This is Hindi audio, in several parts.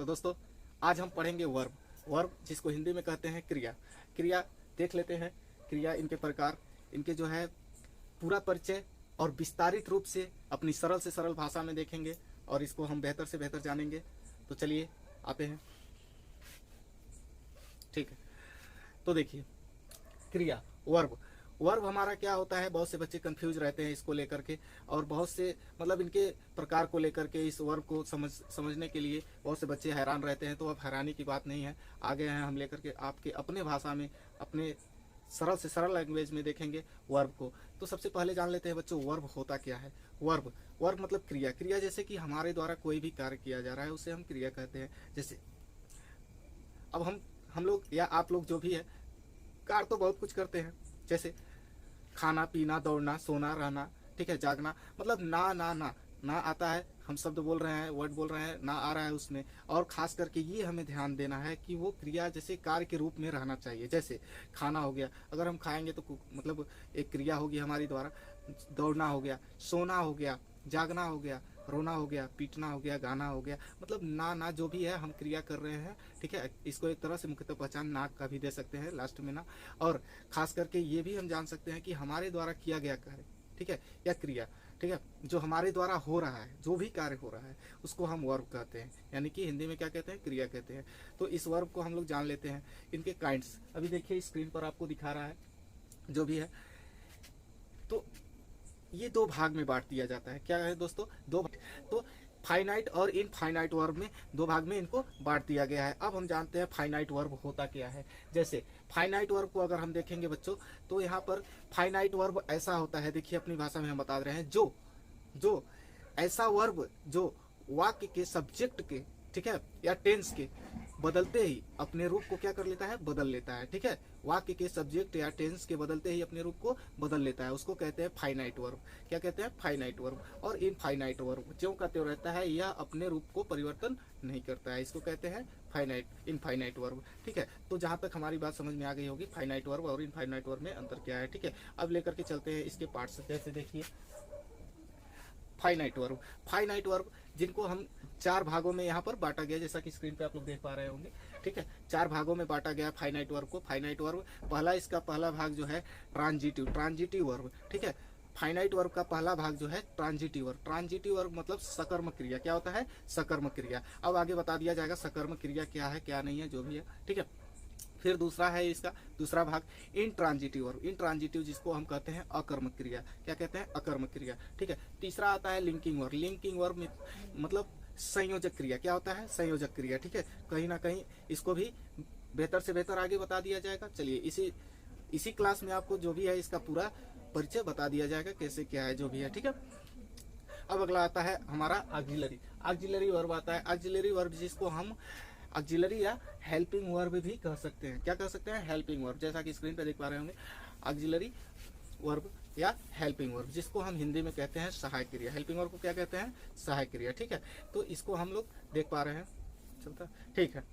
तो दोस्तों आज हम पढ़ेंगे वर्ब। वर्ब जिसको हिंदी में कहते हैं क्रिया। क्रिया देख लेते हैं। क्रिया, इनके प्रकार, इनके जो है पूरा परिचय और विस्तारित रूप से अपनी सरल से सरल भाषा में देखेंगे और इसको हम बेहतर से बेहतर जानेंगे। तो चलिए आते हैं। ठीक है, तो देखिए क्रिया, वर्ब। वर्ब हमारा क्या होता है, बहुत से बच्चे कंफ्यूज रहते हैं इसको लेकर के, और बहुत से मतलब इनके प्रकार को लेकर के इस वर्ब को समझने के लिए बहुत से बच्चे हैरान रहते हैं। तो अब हैरानी की बात नहीं है, आगे हैं हम लेकर के आपके अपने भाषा में, अपने सरल से सरल लैंग्वेज में देखेंगे वर्ब को। तो सबसे पहले जान लेते हैं बच्चों वर्ब होता क्या है। वर्ब, वर्ब मतलब क्रिया। क्रिया जैसे कि हमारे द्वारा कोई भी कार्य किया जा रहा है उसे हम क्रिया कहते हैं। जैसे अब हम लोग या आप लोग जो भी है कार्य तो बहुत कुछ करते हैं, जैसे खाना पीना, दौड़ना, सोना, रहना, ठीक है, जागना, मतलब ना आता है, हम शब्द बोल रहे हैं, वर्ड बोल रहे हैं, ना आ रहा है उसमें। और खास करके ये हमें ध्यान देना है कि वो क्रिया जैसे कार्य के रूप में रहना चाहिए। जैसे खाना हो गया, अगर हम खाएंगे तो मतलब एक क्रिया होगी हमारी द्वारा। दौड़ना हो गया, सोना हो गया, जागना हो गया, रोना हो गया, पीटना हो गया, गाना हो गया, मतलब ना जो भी है हम क्रिया कर रहे हैं। ठीक है, इसको एक तरह से मुख्यतः पहचान नाक का भी दे सकते हैं लास्ट में ना। और खास करके ये भी हम जान सकते हैं कि हमारे द्वारा किया गया कार्य, ठीक है, या क्रिया, ठीक है, जो हमारे द्वारा हो रहा है, जो भी कार्य हो रहा है उसको हम वर्ब कहते हैं, यानी कि हिंदी में क्या कहते हैं, क्रिया कहते हैं। तो इस वर्ब को हम लोग जान लेते हैं। इनके काइंड्स अभी देखिए स्क्रीन पर आपको दिखा रहा है जो भी है। तो ये दो भाग में बांट दिया जाता है। क्या है दोस्तों, दो। तो फाइनाइट और इनफाइनाइट वर्ब में दो भाग में इनको बांट दिया गया है। अब हम जानते हैं फाइनाइट वर्ब होता क्या है। जैसे फाइनाइट वर्ब को अगर हम देखेंगे बच्चों, तो यहाँ पर फाइनाइट वर्ब ऐसा होता है, देखिए अपनी भाषा में हम बता रहे हैं, जो ऐसा वर्ब जो वाक्य के सब्जेक्ट के, ठीक है, या टेंस के बदलते ही अपने रूप को क्या कर लेता है, बदल लेता है। ठीक है, वाक्य के सब्जेक्ट या टेंस के बदलते ही अपने रूप को बदल लेता है, उसको कहते हैं फाइनाइट वर्ब। क्या कहते हैं, फाइनाइट वर्ब। और इनफाइनाइट वर्ब ज्यों का त्यों रहता है, यह अपने रूप को परिवर्तन नहीं करता है, इसको कहते हैं फाइनाइट, इनफाइनाइट वर्ब। ठीक है, तो जहां तक हमारी बात समझ में आ गई होगी फाइनाइट वर्ब और इनफाइनाइट वर्ब में अंतर क्या है। ठीक है, अब लेकर के चलते हैं इसके पार्ट्स। जैसे देखिए फाइनाइट वर्ब। फाइनाइट वर्ब जिनको हम चार भागों में यहाँ पर बांटा गया, जैसा कि स्क्रीन पे आप लोग देख पा रहे होंगे। ठीक है, चार भागों में बांटा गया फाइनाइट वर्ब को। फाइनाइट वर्ब पहला, इसका पहला भाग जो है ट्रांजिटिव वर्ब। ठीक है, फाइनाइट वर्ब का पहला भाग जो है ट्रांजिटिव वर्ब। ट्रांजिटिव वर्ब मतलब सकर्म क्रिया। क्या होता है, सकर्म क्रिया। अब आगे बता दिया जाएगा सकर्म क्रिया क्या है क्या नहीं है, जो भी है। ठीक है, फिर दूसरा है इसका दूसरा भाग इंट्रांजिटिव वर्ब। इंट्रांजिटिव जिसको हम कहते हैं अकर्मक क्रिया। क्या कहते हैं, अकर्मक क्रिया। ठीक है, तीसरा आता है लिंकिंग वर्ब। लिंकिंग वर्ब मतलब संयोजक क्रिया। क्या होता है, संयोजक क्रिया। ठीक है, कहीं ना कहीं इसको भी बेहतर से बेहतर आगे बता दिया जाएगा। चलिए इसी क्लास में आपको जो भी है इसका पूरा परिचय बता दिया जाएगा, कैसे क्या है जो भी है। ठीक है, अब अगला आता है हमारा ऑक्सिलरी। ऑक्सिलरी वर्ब आता है। ऑक्सिलरी वर्ब जिसको हम ऑक्सिलरी या हेल्पिंग वर्ब भी कह सकते हैं। क्या कह सकते हैं, हेल्पिंग वर्ब, जैसा कि स्क्रीन पे देख पा रहे होंगे। ऑक्सिलरी वर्ब या हेल्पिंग वर्ब जिसको हम हिंदी में कहते हैं सहायक क्रिया। हेल्पिंग वर्ब को क्या कहते हैं, सहायक क्रिया। ठीक है, तो इसको हम लोग देख पा रहे हैं, चलता। ठीक है,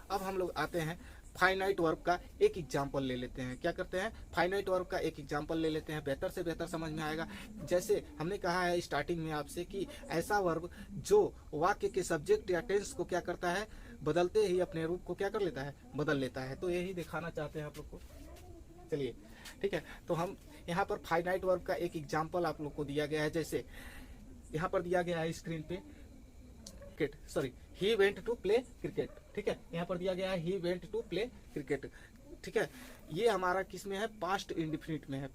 अब हम लोग आते हैं फाइनाइट वर्ब का एक एग्जाम्पल ले लेते हैं। क्या करते हैं, फाइनाइट वर्ब का एक एग्जाम्पल ले लेते हैं, बेहतर से बेहतर समझ में आएगा। जैसे हमने कहा है स्टार्टिंग में आपसे कि ऐसा वर्ब जो वाक्य के सब्जेक्ट या टेंस को क्या करता है, बदलते ही अपने रूप को क्या कर लेता है, बदल लेता है। तो यही दिखाना चाहते हैं आप लोग को। चलिए ठीक है, तो हम यहाँ पर फाइनाइट वर्ब का एक एग्जाम्पल आप लोग को दिया गया है। जैसे यहाँ पर दिया गया है स्क्रीन पे he went to play cricket. ठीक है, यहाँ पर दिया गया है he went to play cricket. ठीक है, ये हमारा किस में है, पास्ट इंडिफिनिट में है।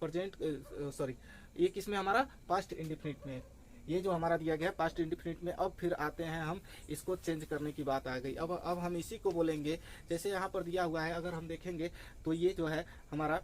ये किस में हमारा, पास्ट इंडिफिनिट में है। ये जो हमारा दिया गया है पास्ट इंडिफिनिट में। अब फिर आते हैं हम इसको चेंज करने की बात आ गई। अब हम इसी को बोलेंगे, जैसे यहाँ पर दिया हुआ है, अगर हम देखेंगे तो ये जो है हमारा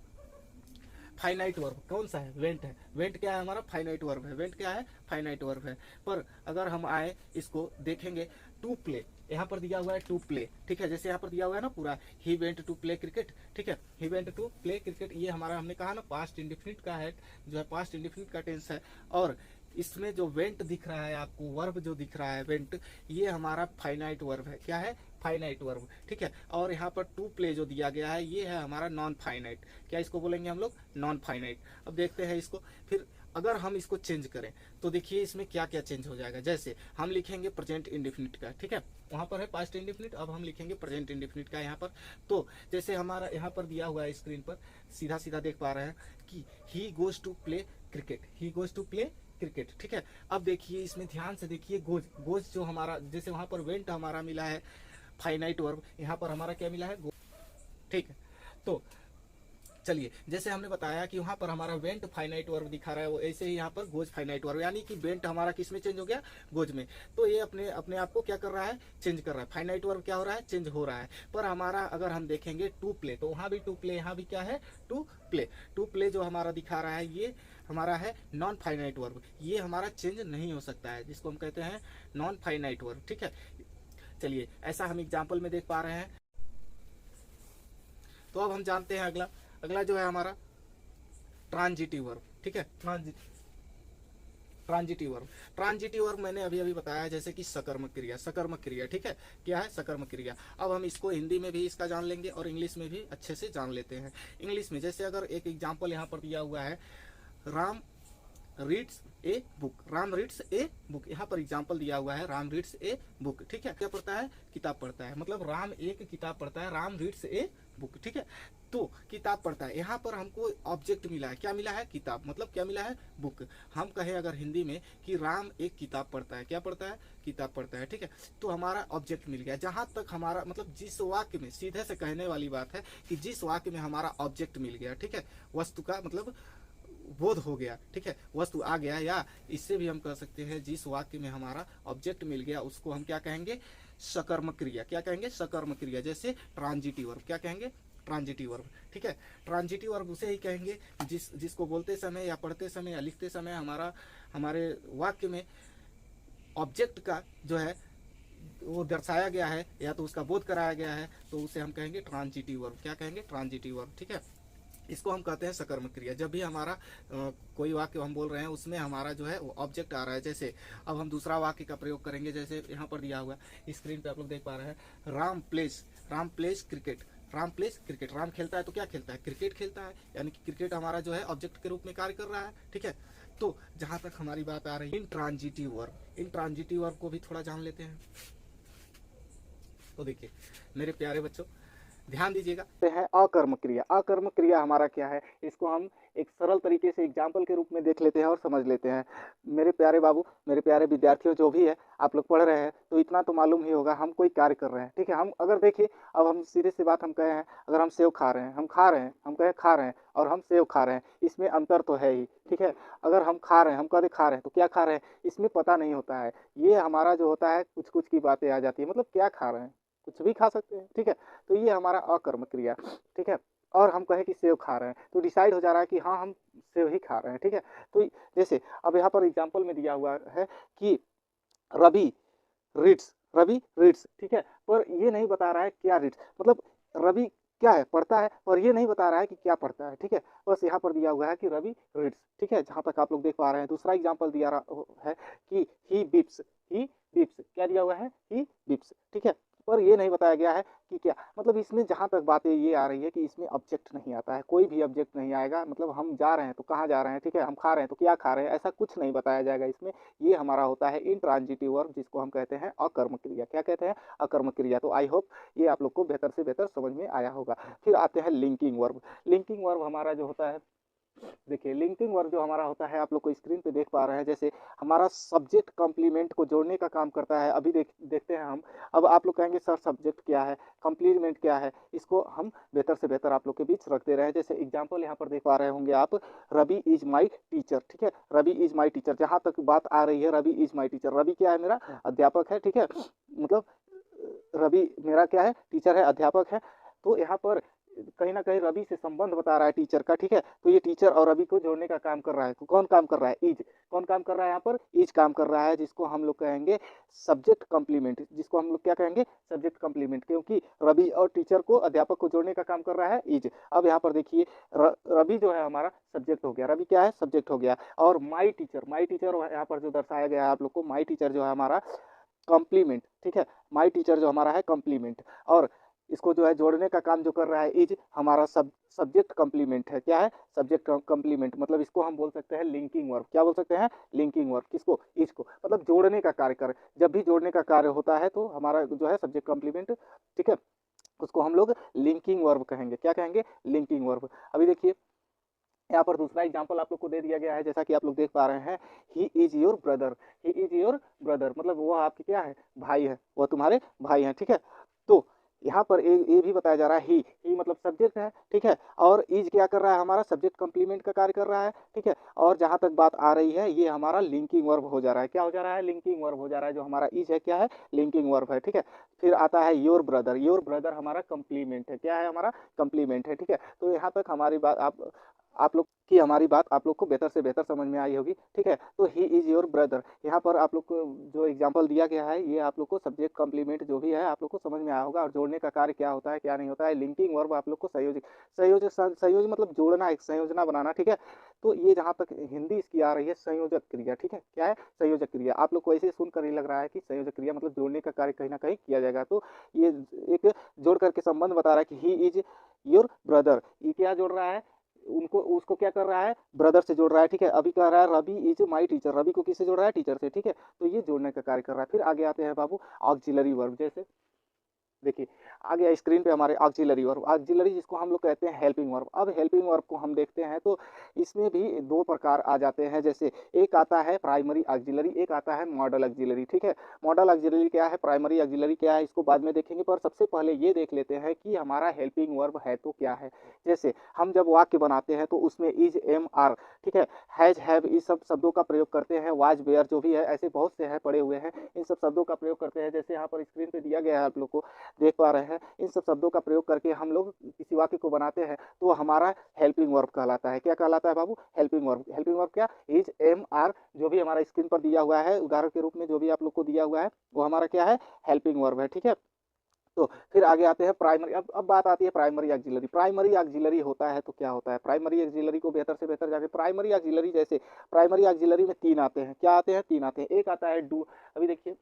फाइनाइट वर्ब कौन सा है, वेंट है। वेंट क्या है हमारा, फाइनाइट वर्ब है। वेंट क्या है, फाइनाइट वर्ब है। पर अगर हम आए इसको देखेंगे टू प्ले, यहाँ पर दिया हुआ है टू प्ले। ठीक है, जैसे यहाँ पर दिया हुआ है ना पूरा, he went to play cricket. ठीक है, he went to play cricket, ये हमारा हमने कहा ना पास्ट इंडिफिनिट का है, जो है पास्ट इंडिफिनिट का टेंस है। और इसमें जो वेंट दिख रहा है आपको, वर्ब जो दिख रहा है वेंट, ये हमारा फाइनाइट वर्ब है। क्या है, फाइनाइट वर्ब। ठीक है, और यहाँ पर टू प्ले जो दिया गया है ये है हमारा नॉन फाइनाइट। क्या इसको बोलेंगे हम लोग, नॉन फाइनाइट। अब देखते हैं इसको। फिर अगर हम इसको चेंज करें तो देखिए इसमें क्या क्या चेंज हो जाएगा। जैसे हम लिखेंगे प्रेजेंट इंडेफिनिट का, ठीक है, वहां पर है पास्ट इंडेफिनिट, अब हम लिखेंगे प्रेजेंट इंडेफिनिट का यहाँ पर। तो जैसे हमारा यहाँ पर दिया हुआ है स्क्रीन पर, सीधा सीधा देख पा रहे हैं कि he goes to play cricket, he goes to play cricket, ठीक है। अब देखिए इसमें ध्यान से देखिए, गोज गोज जो हमारा, जैसे वहां पर वेंट हमारा मिला है फाइनाइट वर्ब, यहाँ पर हमारा क्या मिला है, ठीक है। तो चलिए, जैसे हमने बताया कि वहां पर हमारा वेंट फाइनाइट वर्ब दिखा रहा है, वो ऐसे ही यहाँ पर गोज फाइनाइट वर्ब, यानी कि वेंट हमारा किस में चेंज हो गया, गोज में। तो ये अपने अपने आप को क्या कर रहा है, चेंज कर रहा है। फाइनाइट वर्ब क्या हो रहा है, चेंज हो रहा है। पर हमारा अगर हम देखेंगे टू प्ले, तो वहां भी टू प्ले, यहाँ भी क्या है, टू प्ले। टू प्ले जो हमारा दिखा रहा है ये हमारा है नॉन फाइनाइट वर्ब, ये हमारा चेंज नहीं हो सकता है, जिसको हम कहते हैं नॉन फाइनाइट वर्ब, ठीक है। चलिए, ऐसा हम एग्जाम्पल में देख पा रहे हैं। तो अब हम जानते हैं अगला, अगला जो है हमारा ट्रांजिटिव वर्ब, ठीक है। ट्रांजिटिव वर्ब, ट्रांजिटिव वर्ब मैंने अभी अभी बताया, जैसे कि सकर्मक क्रिया, सकर्मक क्रिया, ठीक है, क्या है, सकर्मक क्रिया। अब हम इसको हिंदी में भी इसका जान लेंगे और इंग्लिश में भी अच्छे से जान लेते हैं। इंग्लिश में जैसे अगर एक एग्जाम्पल यहाँ पर दिया हुआ है, Ram reads a book, Ram reads a book, यहाँ पर एग्जाम्पल दिया हुआ है, राम रीड्स ए बुक, ठीक है। क्या पढ़ता है, किताब पढ़ता है, मतलब राम एक किताब पढ़ता है, राम रीड्स ए बुक, ठीक है। तो किताब पढ़ता है, यहाँ पर हमको ऑब्जेक्ट मिला है, क्या मिला है, किताब, मतलब क्या मिला है, बुक। हम कहें अगर हिंदी में कि राम एक किताब पढ़ता है, क्या पढ़ता है, किताब पढ़ता है, ठीक है। तो हमारा ऑब्जेक्ट मिल गया। जहां तक हमारा मतलब जिस वाक्य में, सीधे से कहने वाली बात है कि जिस वाक्य में हमारा ऑब्जेक्ट मिल गया, ठीक है, वस्तु का मतलब बोध हो गया, ठीक है, वस्तु आ गया, या इससे भी हम कह सकते हैं जिस वाक्य में हमारा ऑब्जेक्ट मिल गया उसको हम क्या कहेंगे, सकर्मक क्रिया, क्या कहेंगे, सकर्मक क्रिया। जैसे ट्रांजिटिव वर्ब, क्या कहेंगे, ट्रांजिटिव वर्ब, ठीक है। ट्रांजिटिव वर्ब उसे ही कहेंगे जिसको बोलते समय या पढ़ते समय या लिखते समय हमारे वाक्य में ऑब्जेक्ट का जो है वो दर्शाया गया है या तो उसका बोध कराया गया है, तो उसे हम कहेंगे ट्रांजिटिव वर्ब, क्या कहेंगे, ट्रांजिटिव वर्ब, ठीक है। इसको हम कहते हैं सकर्मक क्रिया। जब भी हमारा कोई वाक्य हम बोल रहे हैं उसमें हमारा जो है वो ऑब्जेक्ट आ रहा है। जैसे अब हम दूसरा वाक्य का प्रयोग करेंगे, जैसे यहाँ पर दिया हुआ है स्क्रीन पे आप लोग देख पा रहे हैं, Ram place cricket, Ram place cricket, Ram खेलता है तो क्या खेलता है, क्रिकेट खेलता है, यानी कि क्रिकेट हमारा जो है ऑब्जेक्ट के रूप में कार्य कर रहा है, ठीक है। तो जहां तक हमारी बात आ रही है इंट्रांजिटिव वर्ब, इंट्रांजिटिव वर्ब को भी थोड़ा जान लेते हैं। तो देखिए मेरे प्यारे बच्चों, ध्यान दीजिएगा, है अकर्मक क्रिया। अकर्मक क्रिया हमारा क्या है, इसको हम एक सरल तरीके से एग्जाम्पल के रूप में देख लेते हैं और समझ लेते हैं। मेरे प्यारे बाबू, मेरे प्यारे विद्यार्थियों, जो भी है आप लोग पढ़ रहे हैं तो इतना तो मालूम ही होगा, हम कोई कार्य कर रहे हैं, ठीक है। हम अगर देखिए, अब हम सीधे सी बात हम कहे हैं, अगर हम सेव खा रहे हैं, हम खा रहे हैं, हम कहें खा रहे हैं और हम सेव खा रहे हैं, इसमें अंतर तो है ही, ठीक है। अगर हम खा रहे हैं, हम कहते खा रहे हैं, तो क्या खा रहे हैं, इसमें पता नहीं होता है। ये हमारा जो होता है कुछ कुछ की बातें आ जाती है, मतलब क्या खा रहे हैं, कुछ भी खा सकते हैं, ठीक है। तो ये हमारा अकर्मक क्रिया, ठीक है। और हम कहें कि सेव खा रहे हैं तो डिसाइड हो जा रहा है कि हाँ हम सेव ही खा रहे हैं, ठीक है। तो जैसे अब यहाँ पर एग्जाम्पल में दिया हुआ है कि रवि रीड्स, ठीक है, पर ये नहीं बता रहा है क्या रीड्स, मतलब रवि क्या है, पढ़ता है, और ये नहीं बता रहा है कि क्या पढ़ता है, ठीक है। बस यहाँ पर दिया हुआ है कि रवि रीड्स, ठीक है, जहाँ तक आप लोग देख पा रहे हैं। दूसरा एग्जाम्पल दिया है कि ही बिप्स, क्या दिया हुआ है, ही बिप्स, ठीक है, पर ये नहीं बताया गया है कि क्या, मतलब इसमें जहाँ तक बातें ये आ रही है कि इसमें ऑब्जेक्ट नहीं आता है, कोई भी ऑब्जेक्ट नहीं आएगा, मतलब हम जा रहे हैं तो कहाँ जा रहे हैं, ठीक है, हम खा रहे हैं तो क्या खा रहे हैं, ऐसा कुछ नहीं बताया जाएगा इसमें। ये हमारा होता है इंट्रांजिटिव वर्ब, जिसको हम कहते हैं अकर्मक क्रिया। क्या कहते हैं, अकर्मक क्रिया। तो आई होप ये आप लोग को बेहतर से बेहतर समझ में आया होगा। फिर आते हैं लिंकिंग वर्ब। लिंकिंग वर्ब हमारा जो होता है, देखिए लिंकिंग वर्ब जो हमारा होता है, आप लोग को स्क्रीन पे देख पा रहे हैं, जैसे हमारा सब्जेक्ट कॉम्प्लीमेंट को जोड़ने का काम करता है। अभी देखते हैं हम। अब आप लोग कहेंगे सर सब्जेक्ट क्या है, कॉम्प्लीमेंट क्या है, इसको हम बेहतर से बेहतर आप लोग के बीच रखते रहे। जैसे एग्जाम्पल यहाँ पर देख पा रहे होंगे आप, रवि इज माई टीचर, ठीक है, रवि इज माई टीचर। जहाँ तक बात आ रही है Ravi is my teacher, Ravi क्या है, मेरा अध्यापक है, ठीक है, मतलब रवि मेरा क्या है, टीचर है, अध्यापक है। तो यहाँ पर कहीं ना कहीं रवि से संबंध बता रहा है टीचर का, ठीक है। तो ये टीचर और रवि को जोड़ने का काम कर रहा है। कौन काम कर रहा है, इज, कौन काम कर रहा है, यहाँ पर इज काम कर रहा है, जिसको हम लोग कहेंगे सब्जेक्ट कॉम्प्लीमेंट, जिसको हम लोग क्या कहेंगे, सब्जेक्ट कॉम्प्लीमेंट, क्योंकि रवि और टीचर को, अध्यापक को जोड़ने का काम कर रहा है इज। अब यहाँ पर देखिए रवि जो है हमारा सब्जेक्ट हो गया, रवि क्या है, सब्जेक्ट हो गया, और माई टीचर यहाँ पर जो दर्शाया गया है आप लोग को, माई टीचर जो है हमारा कॉम्प्लीमेंट, ठीक है, माई टीचर जो हमारा है कॉम्प्लीमेंट। और इसको जो है जोड़ने का काम जो कर रहा है इज हमारा सब्जेक्ट कंप्लीमेंट है। क्या है? सब्जेक्ट कंप्लीमेंट, मतलब इसको हम बोल सकते हैं लिंकिंग वर्ब। क्या बोल सकते हैं? Linking verb. किसको? इज को, मतलब जोड़ने का कार्य कर। जब भी जोड़ने का कार्य होता है तो हमारा जो है सब्जेक्ट कंप्लीमेंट, ठीक है, उसको हम लोग लिंकिंग वर्ब कहेंगे। क्या कहेंगे? Linking verb. अभी देखिए यहाँ पर दूसरा एग्जाम्पल आप लोग को दे दिया गया है, जैसा कि आप लोग देख पा रहे हैं, he is your brother. He is your brother मतलब वो आपके क्या है? भाई है, वो तुम्हारे भाई हैं, ठीक है। तो यहाँ पर ये भी बताया जा रहा है, ही मतलब सब्जेक्ट है, ठीक है, और इज क्या कर रहा है? हमारा सब्जेक्ट कंप्लीमेंट का कार्य कर रहा है, ठीक है। और जहाँ तक बात आ रही है, ये हमारा लिंकिंग वर्ब हो जा रहा है। क्या हो जा रहा है? लिंकिंग वर्ब हो जा रहा है। जो हमारा इज है क्या है? लिंकिंग वर्ब है, ठीक है। फिर आता है योर ब्रदर। योर ब्रदर हमारा कंप्लीमेंट है। क्या है? हमारा कंप्लीमेंट है, ठीक है। तो यहाँ तक हमारी बात आप लोग की हमारी बात आप लोग को बेहतर से बेहतर समझ में आई होगी, ठीक है। तो ही इज योर ब्रदर, यहाँ पर आप लोग को जो एग्जांपल दिया गया है, ये आप लोग को सब्जेक्ट कॉम्प्लीमेंट जो भी है आप लोग को समझ में आया होगा। और जोड़ने का कार्य क्या होता है, क्या नहीं होता है। लिंकिंग वर्ब आप लोग को संयोजक, संयोजक मतलब जोड़ना, एक संयोजना बनाना, ठीक है। तो ये जहाँ तक हिंदी इसकी आ रही है संयोजक क्रिया, ठीक है। क्या है? संयोजक क्रिया। आप लोग को ऐसे सुनकर ही लग रहा है कि संयोजक क्रिया मतलब जोड़ने का कार्य कहीं ना कहीं किया जाएगा। तो ये एक जोड़ करके संबंध बता रहा है कि ही इज योर ब्रदर। ये क्या जोड़ रहा है? उनको, उसको क्या कर रहा है? ब्रदर से जोड़ रहा है, ठीक है। अभी कह रहा है Ravi is my teacher. Ravi को किससे जोड़ रहा है? टीचर से, ठीक है। तो ये जोड़ने का कार्य कर रहा है। फिर आगे आते हैं बाबू ऑक्सिलरी वर्ब। जैसे देखिए आगे स्क्रीन पे हमारे ऑक्सिलरी वर्ब, ऑक्सिलरी जिसको हम लोग कहते हैं हेल्पिंग वर्ब। अब हेल्पिंग वर्ब को हम देखते हैं तो इसमें भी दो प्रकार आ जाते हैं। जैसे एक आता है प्राइमरी ऑक्सिलरी, एक आता है मॉडल ऑक्सिलरी, ठीक है। मॉडल ऑक्सिलरी क्या है, प्राइमरी ऑक्सिलरी क्या है, इसको बाद में देखेंगे। पर सबसे पहले ये देख लेते हैं कि हमारा हेल्पिंग वर्ब है तो क्या है। जैसे हम जब वाक्य बनाते हैं तो उसमें इज, एम, आर, ठीक है, हैज, हैव, इस सब शब्दों का प्रयोग करते हैं। वाज, वेयर जो भी है, ऐसे बहुत से हैं पड़े हुए हैं, इन सब शब्दों का प्रयोग करते हैं। जैसे यहाँ पर स्क्रीन पे दिया गया है, आप लोग को देख पा रहे हैं। इन सब शब्दों का प्रयोग करके हम लोग किसी वाक्य को बनाते हैं तो वो हमारा हेल्पिंग वर्ब कहलाता है। क्या कहलाता है बाबू? Helping verb. हेल्पिंग वर्ब क्या? इज, एम, आर, जो भी हमारा स्क्रीन पर दिया हुआ है उदाहरण के रूप में, जो भी आप लोग को दिया हुआ है वो हमारा क्या है? हेल्पिंग वर्ब है, ठीक है। तो फिर आगे आते हैं प्राइमरी। अब बात आती है प्राइमरी ऑक्सिलरी। प्राइमरी ऑक्सिलरी होता है तो क्या होता है? प्राइमरी ऑक्सिलरी को बेहतर से बेहतर जाके प्राइमरी ऑक्सिलरी, जैसे प्राइमरी ऑक्सिलरी में तीन आते हैं। क्या आते हैं? तीन आते हैं। एक आता है डू। अभी देखिए,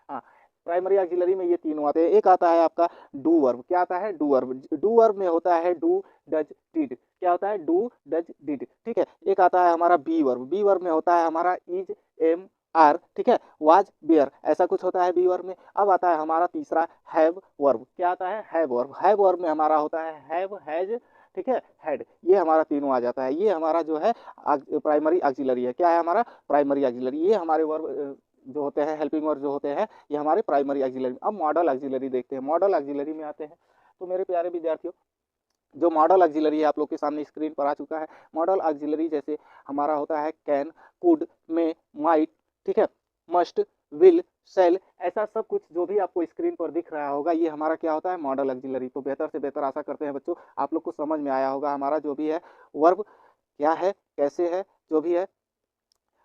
हाँ, प्राइमरी ऑक्सिलरी में ये तीनों आते हैं। एक आता है आपका डू वर्ब। क्या आता है? Do verb. डू वर्ब में होता है डू, डज, डिड। क्या होता है? डू, डज, डिड, ठीक है। एक आता है हमारा बी वर्ब। बी वर्ब में होता है हमारा इज, एम, आर, ठीक है, वाज, बेयर, ऐसा कुछ होता है बी वर्ब में। अब आता है हमारा तीसरा हैव वर्ब। क्या आता है? Have verb. हैव वर्ब में हमारा होता है हैव, हैज, ठीक है, हैड। ये हमारा तीनों आ जाता है। ये हमारा जो है प्राइमरी ऑक्सिलरी है। क्या है हमारा? Primary auxiliary. ये हमारे वर्ब जो होते हैं, हेल्पिंग वर्ब जो होते हैं, ये हमारे प्राइमरी ऑक्सिलरी। अब मॉडल ऑक्सिलरी देखते हैं। मॉडल ऑक्सिलरी में आते हैं तो मेरे प्यारे विद्यार्थियों, जो मॉडल ऑक्सिलरी है आप लोग के सामने स्क्रीन पर आ चुका है। मॉडल ऑक्सिलरी जैसे हमारा होता है कैन, कुड, मे, माइट, ठीक है, मस्ट, विल, सेल, ऐसा सब कुछ जो भी आपको स्क्रीन पर दिख रहा होगा, ये हमारा क्या होता है? Model auxiliary. तो बेहतर से बेहतर आशा करते हैं बच्चों आप लोग को समझ में आया होगा हमारा जो भी है वर्ब क्या है, कैसे है, जो भी है।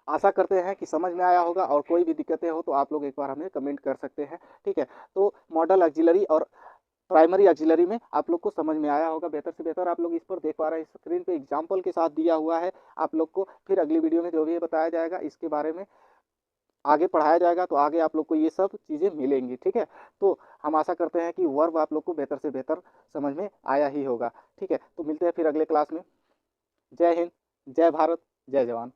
आशा करते हैं कि समझ में आया होगा। और कोई भी दिक्कतें हो तो आप लोग एक बार हमें कमेंट कर सकते हैं, ठीक है। तो मॉडल ऑक्सिलरी और प्राइमरी ऑक्सिलरी में आप लोग को समझ में आया होगा बेहतर से बेहतर। आप लोग इस पर देख पा रहे हैं, स्क्रीन पे एग्जाम्पल के साथ दिया हुआ है आप लोग को। फिर अगली वीडियो में जो भी बताया जाएगा इसके बारे में आगे पढ़ाया जाएगा, तो आगे आप लोग को ये सब चीज़ें मिलेंगी, ठीक है। तो हम आशा करते हैं कि वर्ब आप लोग को बेहतर से बेहतर समझ में आया ही होगा, ठीक है। तो मिलते हैं फिर अगले क्लास में। जय हिंद, जय भारत, जय जवान।